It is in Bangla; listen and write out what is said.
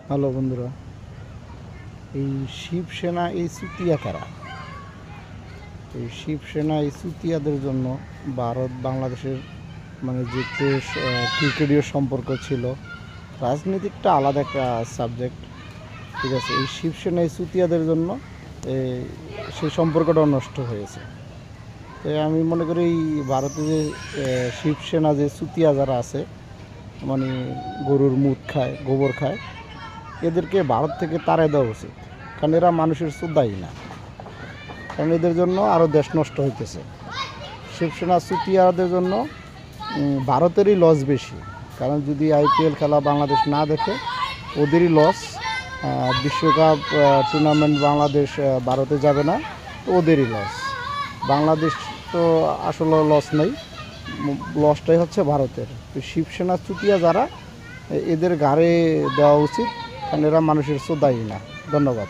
হ্যালো বন্ধুরা, এই শিবসেনা এই চুতিয়া কারা? এই শিবসেনা এই চুতিয়াদের জন্য ভারত বাংলাদেশের মানে যে একটু ক্রিকেটীয় সম্পর্ক ছিল, রাজনীতিকটা আলাদা একটা সাবজেক্ট, ঠিক আছে। এই শিবসেনা এই চুতিয়াদের জন্য সেই সম্পর্কটাও নষ্ট হয়েছে। তো আমি মনে করি এই ভারতে যে শিবসেনা যে চুতিয়া যারা আছে, মানে গরুর মুত খায়, গোবর খায়, এদেরকে ভারত থেকে তাড়াই দেওয়া উচিত। কারণ এরা মানুষের শ্রদ্ধাই না, কারণ এদের জন্য আরও দেশ নষ্ট হইতেছে। শিবসেনা চুতিয়াদের জন্য ভারতেরই লস বেশি, কারণ যদি আইপিএল খেলা বাংলাদেশ না দেখে ওদেরই লস। বিশ্বকাপ টুর্নামেন্ট বাংলাদেশ ভারতে যাবে না, তো ওদেরই লস। বাংলাদেশ তো আসলে লস নেই, লসটাই হচ্ছে ভারতের। তো শিবসেনা চুতিয়া যারা, এদের ঘাড়ে দেওয়া উচিত, কারণ এরা মানুষের শ্রদ্ধাই না। ধন্যবাদ।